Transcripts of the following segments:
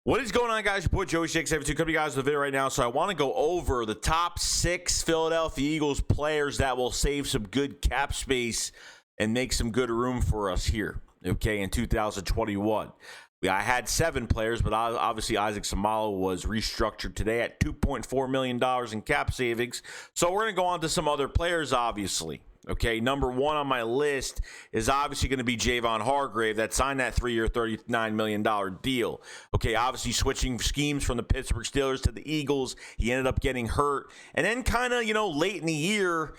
What is going on, guys? Your boy Joey Shakes coming to you guys with a video right now. So I want to go over the top 6 Philadelphia Eagles players that will save some good cap space and make some good room for us here, okay, in 2021. I had 7 players, but obviously Isaac Samala was restructured today at $2.4 million in cap savings. So we're going to go on to some other players, obviously. Okay, number 1 on my list is obviously going to be Javon Hargrave that signed that 3-year, $39 million deal. Okay, obviously switching schemes from the Pittsburgh Steelers to the Eagles. He ended up getting hurt. And then kind of, late in the year,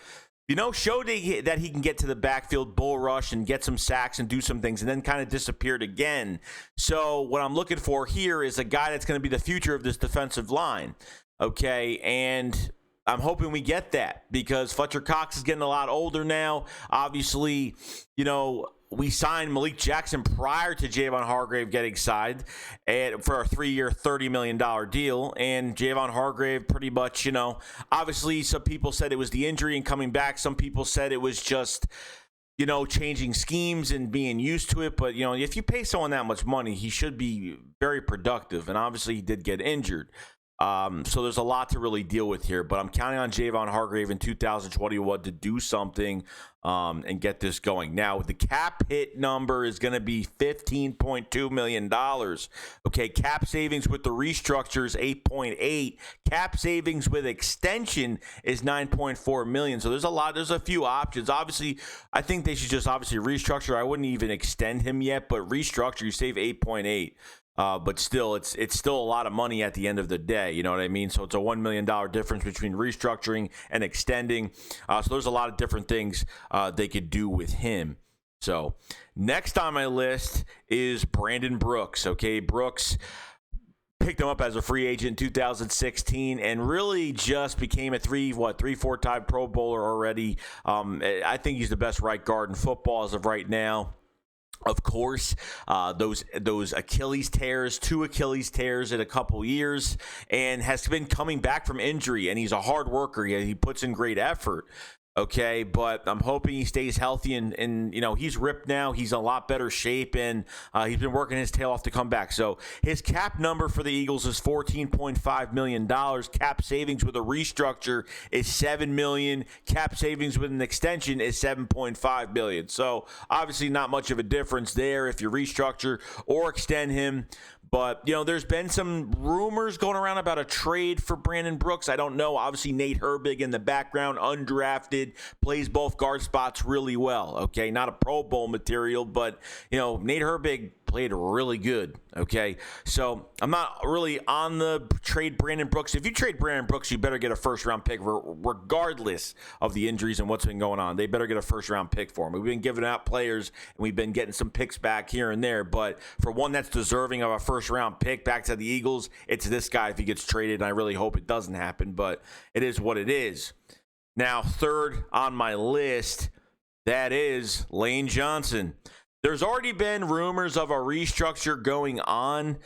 showed that he can get to the backfield, bull rush, and get some sacks and do some things, and then kind of disappeared again. So what I'm looking for here is a guy that's going to be the future of this defensive line. Okay, and I'm hoping we get that because Fletcher Cox is getting a lot older now. Obviously, we signed Malik Jackson prior to Javon Hargrave getting signed for a 3-year, $30 million deal. And Javon Hargrave pretty much, obviously some people said it was the injury and coming back. Some people said it was just, changing schemes and being used to it. But, if you pay someone that much money, he should be very productive. And obviously he did get injured. So there's a lot to really deal with here, but I'm counting on Javon Hargrave in 2021 to do something and get this going. Now, the cap hit number is going to be $15.2 million. Okay, cap savings with the restructure is 8.8. Cap savings with extension is 9.4 million. So there's a few options. Obviously, I think they should just restructure. I wouldn't even extend him yet, but restructure, you save 8.8. But still, it's still a lot of money at the end of the day. You know what I mean? So it's a $1 million difference between restructuring and extending. So there's a lot of different things they could do with him. So next on my list is Brandon Brooks. Okay, Brooks picked him up as a free agent in 2016 and really just became a 3-4-time Pro Bowler already. I think he's the best right guard in football as of right now. Of course, those Achilles tears, 2 Achilles tears in a couple years, and has been coming back from injury, and he's a hard worker. He puts in great effort. Okay, but I'm hoping he stays healthy and he's ripped now. He's in a lot better shape, and he's been working his tail off to come back. So his cap number for the Eagles is $14.5 million. Cap savings with a restructure is $7 million. Cap savings with an extension is $7.5 million. So obviously not much of a difference there if you restructure or extend him. But, there's been some rumors going around about a trade for Brandon Brooks. I don't know. Obviously, Nate Herbig in the background, undrafted, plays both guard spots really well. Okay, not a Pro Bowl material, but, Nate Herbig played really good. Okay, so I'm not really on the trade Brandon Brooks. If you trade Brandon Brooks, you better get a first-round pick regardless of the injuries and what's been going on. They better get a first-round pick for him. We've been giving out players, and we've been getting some picks back here and there, but for one that's deserving of a first-round pick back to the Eagles, it's this guy if he gets traded, and I really hope it doesn't happen, but it is what it is. Now, third on my list, that is Lane Johnson. There's already been rumors of a restructure going on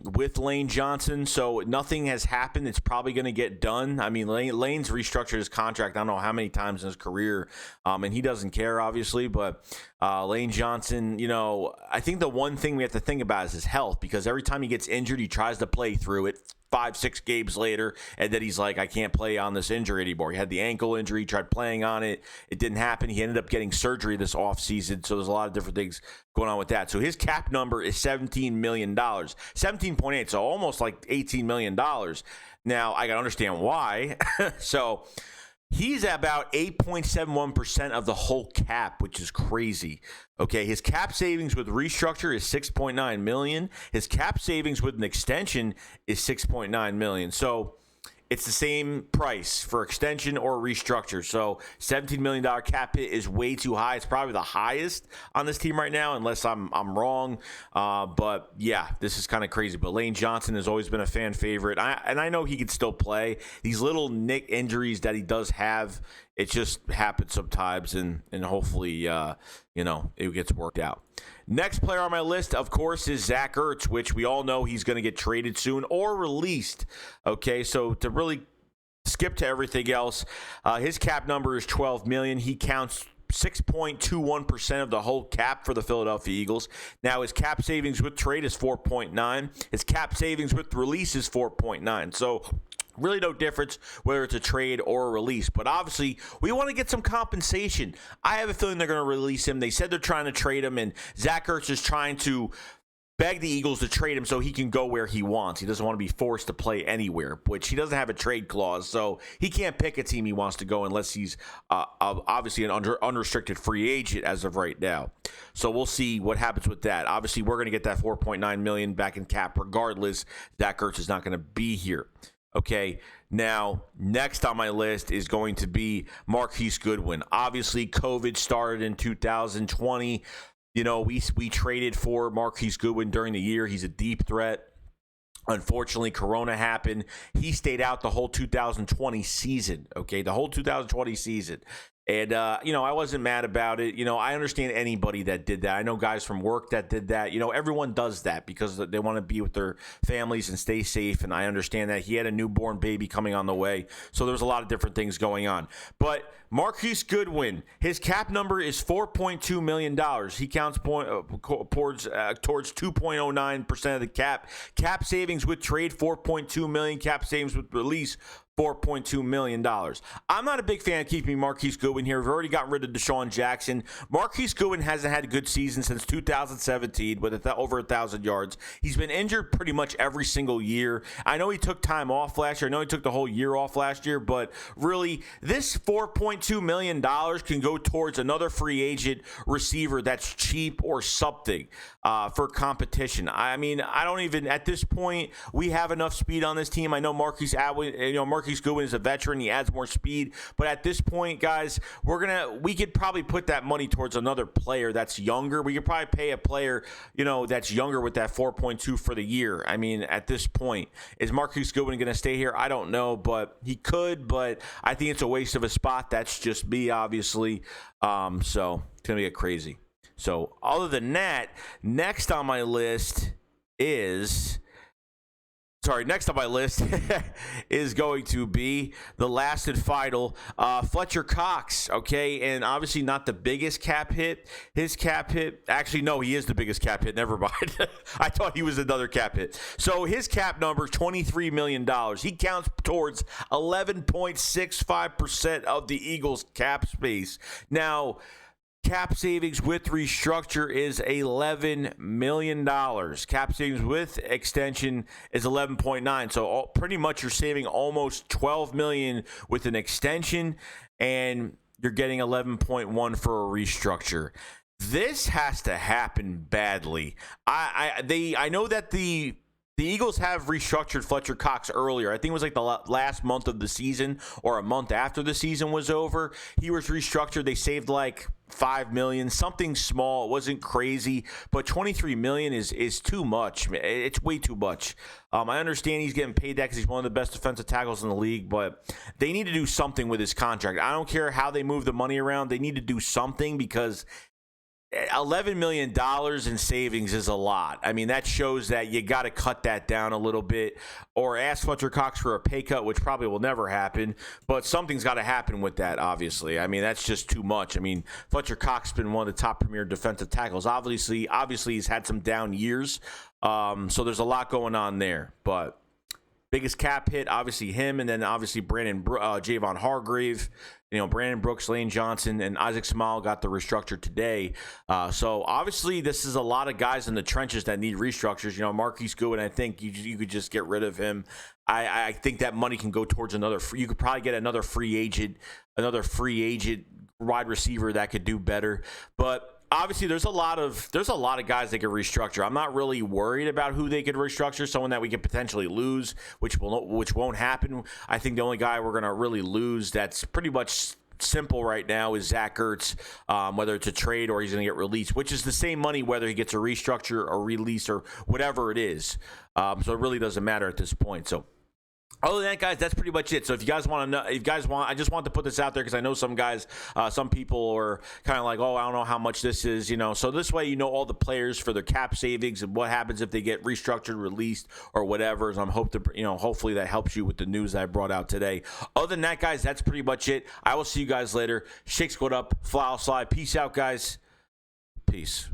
with Lane Johnson, so nothing has happened. It's probably going to get done. I mean, Lane's restructured his contract I don't know how many times in his career, and he doesn't care, obviously, but Lane Johnson, I think the one thing we have to think about is his health, because every time he gets injured, he tries to play through it 5-6 games later, and then he's like, I can't play on this injury anymore. He had the ankle injury, tried playing on it. It didn't happen. He ended up getting surgery this offseason, so there's a lot of different things going on with that. So his cap number is $17 million. 17.8, so almost like $18 million. Now, I got to understand why. So he's about 8.71% of the whole cap, which is crazy. Okay, his cap savings with restructure is $6.9 million. His cap savings with an extension is $6.9 million. So it's the same price for extension or restructure. So $17 million cap hit is way too high. It's probably the highest on this team right now, unless I'm wrong. But yeah, this is kind of crazy. But Lane Johnson has always been a fan favorite. And I know he could still play. These little nick injuries that he does have, it just happens sometimes, and hopefully, it gets worked out. Next player on my list, of course, is Zach Ertz, which we all know he's going to get traded soon or released. Okay, so to really skip to everything else, his cap number is $12 million. He counts 6.21% of the whole cap for the Philadelphia Eagles. Now, his cap savings with trade is 4.9. His cap savings with release is 4.9. So really no difference whether it's a trade or a release. But obviously, we want to get some compensation. I have a feeling they're going to release him. They said they're trying to trade him, and Zach Ertz is trying to beg the Eagles to trade him so he can go where he wants. He doesn't want to be forced to play anywhere, which he doesn't have a trade clause, so he can't pick a team he wants to go unless he's obviously an unrestricted free agent as of right now. So we'll see what happens with that. Obviously, we're going to get that $4.9 million back in cap regardless. Zach Ertz is not going to be here. Okay, now, next on my list is going to be Marquis Goodwin. Obviously, COVID started in 2020. You know, we traded for Marquis Goodwin during the year. He's a deep threat. Unfortunately, Corona happened. He stayed out the whole 2020 season, okay? The whole 2020 season. And, I wasn't mad about it. I understand anybody that did that. I know guys from work that did that. Everyone does that because they want to be with their families and stay safe. And I understand that. He had a newborn baby coming on the way. So there's a lot of different things going on. But Marquis Goodwin, his cap number is $4.2 million. He counts towards 2.09% of the cap. Cap savings with trade, $4.2 million. Cap savings with release, $4.2 million. I'm not a big fan of keeping Marquis Goodwin here. We've already gotten rid of Deshaun Jackson. Marquis Goodwin hasn't had a good season since 2017 with over 1,000 yards. He's been injured pretty much every single year. I know he took time off last year. I know he took the whole year off last year, but really, this $4.2 million can go towards another free agent receiver that's cheap or something for competition. I mean, I don't even, at this point, we have enough speed on this team. I know Marquis Goodwin is a veteran. He adds more speed. But at this point, guys, we could probably put that money towards another player that's younger. We could probably pay a player, that's younger with that 4.2 for the year. I mean, at this point, is Marquis Goodwin going to stay here? I don't know, but he could. But I think it's a waste of a spot. That's just me, obviously. So it's going to get crazy. So other than that, next on my list is going to be the last and final, Fletcher Cox, okay? And obviously not the biggest cap hit. His cap hit, actually, no, he is the biggest cap hit. Never mind. I thought he was another cap hit. So his cap number, $23 million. He counts towards 11.65% of the Eagles' cap space. Now, cap savings with restructure is $11 million. Cap savings with extension is 11.9. So pretty much you're saving almost $12 million with an extension, and you're getting 11.1 for a restructure. This has to happen badly. I know that the Eagles have restructured Fletcher Cox earlier. I think it was like the last month of the season or a month after the season was over. He was restructured. They saved like $5 million, something small. It wasn't crazy, but $23 million is too much. It's way too much. I understand he's getting paid that because he's one of the best defensive tackles in the league, but they need to do something with his contract. I don't care how they move the money around. They need to do something because $11 million in savings is a lot. I mean, that shows that you got to cut that down a little bit or ask Fletcher Cox for a pay cut, which probably will never happen, but something's got to happen with that, obviously. I mean, that's just too much. I mean, Fletcher Cox has been one of the top premier defensive tackles. Obviously he's had some down years, so there's a lot going on there, but biggest cap hit, obviously him, and then obviously Javon Hargrave, Brandon Brooks, Lane Johnson, and Isaac Seumalo got the restructure today. So obviously this is a lot of guys in the trenches that need restructures. Marquis Goodwin, I think you could just get rid of him. I think that money can go towards you could probably get another free agent wide receiver that could do better. But obviously, there's a lot of guys that could restructure. I'm not really worried about who they could restructure. Someone that we could potentially lose, which won't happen. I think the only guy we're going to really lose that's pretty much simple right now is Zach Ertz, whether it's a trade or he's going to get released, which is the same money whether he gets a restructure or release or whatever it is. So it really doesn't matter at this point. So Other than that, guys, that's pretty much it. So if you guys want to know, I just want to put this out there because I know some guys, some people are kind of like, oh, I don't know how much this is, So this way, all the players for their cap savings and what happens if they get restructured, released, or whatever. So I'm hopefully that helps you with the news that I brought out today. Other than that, guys, that's pretty much it. I will see you guys later. Shake squad up, fly, slide. Peace out, guys. Peace.